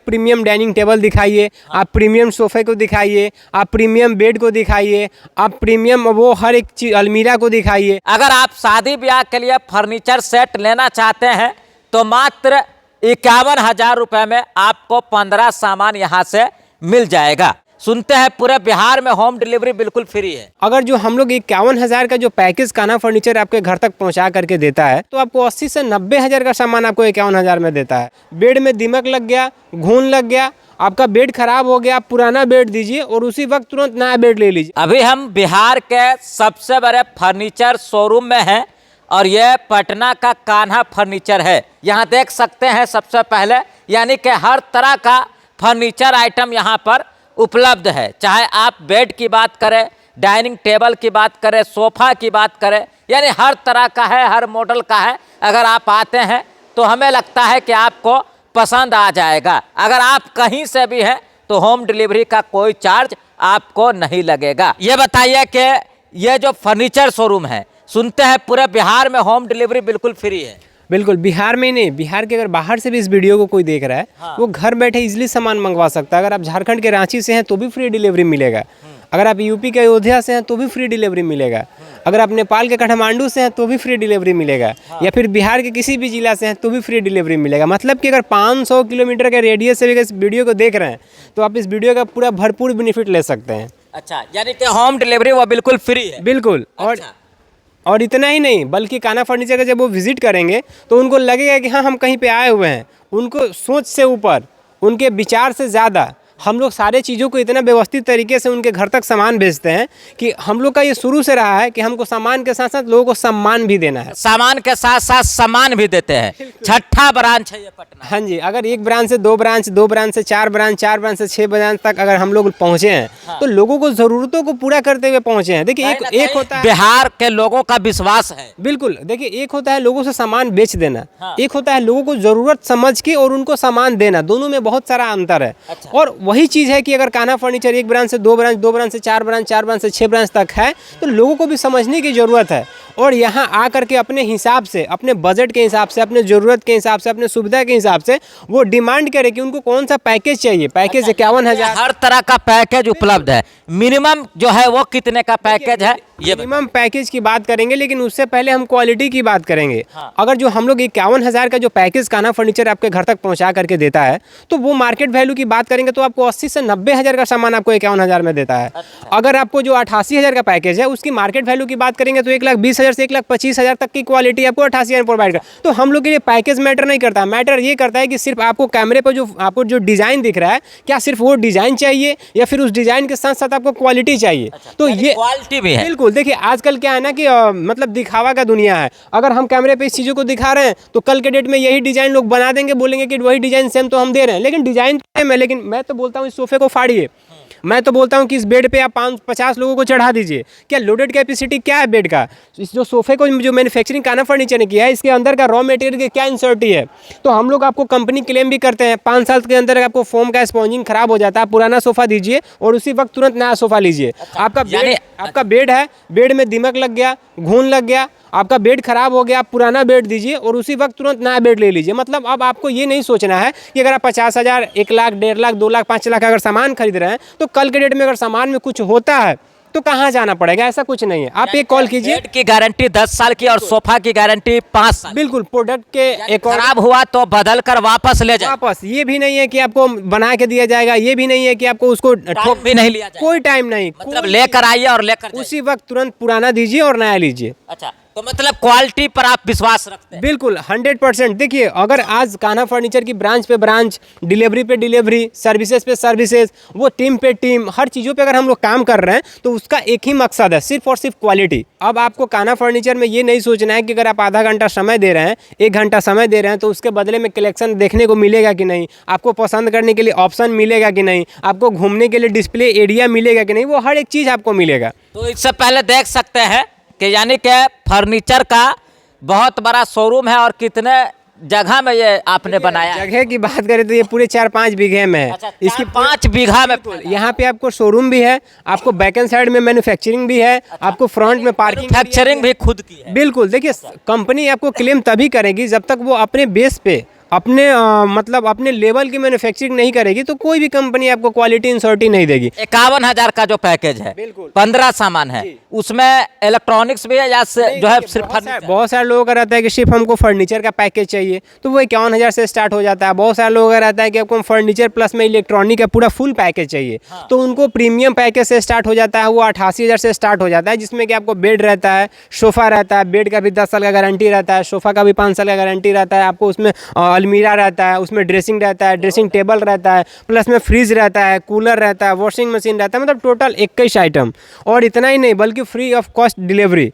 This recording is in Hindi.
प्रीमियम डाइनिंग टेबल दिखाइए, आप प्रीमियम सोफे को दिखाइए, आप प्रीमियम बेड को दिखाइए, आप प्रीमियम वो हर एक चीज अलमीरा को दिखाइए। अगर आप शादी ब्याह के लिए फर्नीचर सेट लेना चाहते हैं तो मात्र 51,000 रुपए में आपको 15 सामान यहाँ से मिल जाएगा। सुनते हैं पूरे बिहार में होम डिलीवरी बिल्कुल फ्री है। अगर जो हम लोग 51,000 का जो पैकेज कान्हा फर्नीचर आपके घर तक पहुंचा करके देता है तो आपको 80 से 90,000 का सामान आपको 51,000 में देता है। बेड में दीमक लग गया, घून लग गया, आपका बेड खराब हो गया, पुराना बेड दीजिए और उसी वक्त तुरंत नया बेड ले लीजिए। अभी हम बिहार के सबसे बड़े फर्नीचर शोरूम में हैं और यह पटना का कान्हा फर्नीचर है। यहाँ देख सकते हैं सबसे पहले यानी कि हर तरह का फर्नीचर आइटम यहाँ पर उपलब्ध है। चाहे आप बेड की बात करें, डाइनिंग टेबल की बात करें, सोफा की बात करें, यानी हर तरह का है, हर मॉडल का है। अगर आप आते हैं तो हमें लगता है कि आपको पसंद आ जाएगा। अगर आप कहीं से भी हैं तो होम डिलीवरी का कोई चार्ज आपको नहीं लगेगा। ये बताइए कि ये जो फर्नीचर शोरूम है, सुनते हैं पूरे बिहार में होम डिलीवरी बिल्कुल फ्री है। बिल्कुल, बिहार में ही नहीं, बिहार के अगर बाहर से भी इस वीडियो को कोई देख रहा है वो घर बैठे इजीली सामान मंगवा सकता है। अगर आप झारखंड के रांची से हैं तो भी फ्री डिलीवरी मिलेगा। अगर आप यूपी के अयोध्या से हैं तो भी फ्री डिलीवरी मिलेगा। अगर आप नेपाल के काठमांडू से हैं तो भी फ्री डिलीवरी मिलेगा। या फिर बिहार के किसी भी जिला से हैं तो भी फ्री डिलीवरी मिलेगा। मतलब कि अगर 500 किलोमीटर के रेडियस से भी इस वीडियो को देख रहे हैं तो आप इस वीडियो का पूरा भरपूर बेनिफिट ले सकते हैं। अच्छा, यानी कि होम डिलीवरी वो बिल्कुल फ्री है। बिल्कुल। और इतना ही नहीं, बल्कि कान्हा फर्नीचर का जब वो विजिट करेंगे तो उनको लगेगा कि हाँ हम कहीं पे आए हुए हैं। उनको सोच से ऊपर, उनके विचार से ज़्यादा हम लोग सारे चीज़ों को इतना व्यवस्थित तरीके से उनके घर तक सामान भेजते हैं कि हम लोग का ये शुरू से रहा है कि हमको सामान के साथ साथ लोगों को सम्मान भी देना है। सामान के साथ साथ सम्मान भी देते हैं। छठा ब्रांच है ये पटना। हाँ जी, अगर एक ब्रांच से 2 ब्रांच, 2 ब्रांच से 4 ब्रांच, 4 ब्रांच से 6 ब्रांच तक अगर हम लोग पहुँचे हैं तो लोगों को ज़रूरतों को पूरा करते हुए पहुँचे हैं। देखिए एक होता है बिहार के लोगों का विश्वास है। बिल्कुल, देखिए एक होता है लोगों से सामान बेच देना, एक होता है लोगों को ज़रूरत समझ के और उनको सामान देना। दोनों में बहुत सारा अंतर है। और वही चीज़ है कि अगर कान्हा फर्नीचर एक ब्रांच से 2 ब्रांच, 2 ब्रांच से 4 ब्रांच, 4 ब्रांच से 6 ब्रांच तक है तो लोगों को भी समझने की ज़रूरत है और यहाँ आकर के अपने हिसाब से, अपने बजट के हिसाब से, अपने ज़रूरत के हिसाब से, अपने सुविधा के हिसाब से वो डिमांड करे कि उनको कौन सा पैकेज चाहिए। पैकेज 51,000 हर तरह का पैकेज उपलब्ध है। मिनिमम जो है वो कितने का पैकेज है ये मिनिमम पैकेज की बात करेंगे, लेकिन उससे पहले हम क्वालिटी की बात करेंगे। अगर जो हम लोग 51,000 का जो पैकेज कान्हा फर्नीचर आपके घर तक पहुंचा करके देता है तो वो मार्केट वैल्यू की बात करेंगे तो आपको 80 से 90,000 का सामान आपको 51,000 में देता है। अगर आपको जो 88,000 का पैकेज है उसकी मार्केट वैल्यू की बात करेंगे तो 1,20,000 से 1,25,000 तक की क्वालिटी आपको 88,000 में प्रोवाइड कर। तो हम लोग के लिए पैकेज मैटर नहीं करता। मैटर ये करता है कि सिर्फ आपको कैमरे पर जो आपको जो डिज़ाइन दिख रहा है, क्या सिर्फ वो डिज़ाइन चाहिए या फिर उस डिज़ाइन के साथ साथ आपको क्वालिटी चाहिए। तो ये क्वालिटी भी है। बिल्कुल, देखिए आजकल क्या है ना कि मतलब दिखावा का दुनिया है। अगर हम कैमरे पे इस चीज़ों को दिखा रहे हैं तो कल के डेट में यही डिज़ाइन लोग बना देंगे, बोलेंगे कि वही डिज़ाइन सेम तो हम दे रहे हैं, लेकिन डिज़ाइन सेम है। लेकिन मैं तो बोलता हूँ इस सोफे को फाड़िए, मैं तो बोलता हूँ कि इस बेड पे आप 50 लोगों को चढ़ा दीजिए। क्या लोडेड कैपेसिटी क्या है बेड का? इस जो सोफे को जो मैन्युफैक्चरिंग कान्हा फर्नीचर ने किया है इसके अंदर का रॉ मटेरियल की क्या इंसर्टी है। तो हम लोग आपको कंपनी क्लेम भी करते हैं 5 साल के अंदर आपको फोम का स्पॉन्जिंग खराब हो जाता है, पुराना सोफा दीजिए और उसी वक्त तुरंत नया सोफा लीजिए। आपका बेड है, बेड में दीमक लग गया, घून लग गया, आपका बेड खराब हो गया, आप पुराना बेड दीजिए और उसी वक्त तुरंत नया बेड ले लीजिए। मतलब अब आपको ये नहीं सोचना है कि अगर आप 50,000, 1 लाख, 1.5 लाख, 2 लाख, 5 लाख अगर सामान खरीद रहे हैं तो कल के डेट में अगर सामान में कुछ होता है तो कहाँ जाना पड़ेगा, ऐसा कुछ नहीं है। आप एक कॉल कीजिए। बेड की गारंटी 10 साल की और सोफा की गारंटी 5 साल। बिल्कुल, प्रोडक्ट के एक खराब हुआ तो बदल कर वापस ले जाए। वापस ये भी नहीं है कि आपको बना के दिया जाएगा, ये भी नहीं है कि आपको उसको ठोक भी नहीं लिया जाएगा। कोई टाइम नहीं, मतलब लेकर आइए और लेकर उसी वक्त तुरंत पुराना दीजिए और नया लीजिए। अच्छा, तो मतलब क्वालिटी पर आप विश्वास रखते हैं? बिल्कुल 100%। देखिए अगर आज कान्हा फर्नीचर की ब्रांच पे ब्रांच, डिलीवरी पे डिलीवरी, सर्विसेज पे सर्विसेज, वो टीम पे टीम, हर चीज़ों पे अगर हम लोग काम कर रहे हैं तो उसका एक ही मकसद है, सिर्फ और सिर्फ क्वालिटी। अब आपको कान्हा फर्नीचर में ये नहीं सोचना है कि अगर आप आधा घंटा समय दे रहे हैं, 1 घंटा समय दे रहे हैं तो उसके बदले में कलेक्शन देखने को मिलेगा कि नहीं, आपको पसंद करने के लिए ऑप्शन मिलेगा कि नहीं, आपको घूमने के लिए डिस्प्ले एरिया मिलेगा कि नहीं, वो हर एक चीज़ आपको मिलेगा। तो इससे पहले देख सकते हैं कि यानी कि फर्नीचर का बहुत बड़ा शोरूम है और कितने जगह में ये आपने बनाया है? जगह की बात करें तो ये पूरे 4-5 बीघे में है। अच्छा, इसकी 5 बीघा में यहाँ पे आपको शोरूम भी है, आपको बैक एंड साइड में मैन्युफैक्चरिंग भी है, आपको फ्रंट में पार्किंग मैन्युफैक्चरिंग भी खुद की है। बिल्कुल, देखिए कंपनी आपको क्लेम तभी करेगी जब तक वो अपने बेस पे, मतलब अपने लेवल की मैन्युफैक्चरिंग नहीं करेगी तो कोई भी कंपनी आपको क्वालिटी इंश्योरिटी नहीं देगी। 51,000 का जो पैकेज है, बिल्कुल। 15 सामान है, उसमें इलेक्ट्रॉनिक्स भी है या जो है सिर्फ फर्नीचर? बहुत सारे लोगों का रहता है कि सिर्फ हमको फर्नीचर का पैकेज चाहिए, तो वो 51,000 से स्टार्ट हो जाता है। बहुत सारे लोगों का रहता है कि आपको फर्नीचर प्लस में इलेक्ट्रॉनिक का पूरा फुल पैकेज चाहिए, तो उनको प्रीमियम पैकेज से स्टार्ट हो जाता है, वो 88,000 से स्टार्ट हो जाता है, जिसमें कि आपको बेड रहता है, सोफा रहता है, बेड का भी 10 साल का गारंटी रहता है, सोफा का भी 5 साल का गारंटी रहता है, आपको उसमें अलमीरा रहता है, उसमें ड्रेसिंग रहता है, ड्रेसिंग टेबल रहता है, प्लस में फ्रिज रहता है, कूलर रहता है, वॉशिंग मशीन रहता है, मतलब टोटल 21 आइटम। और इतना ही नहीं बल्कि फ्री ऑफ कॉस्ट डिलीवरी।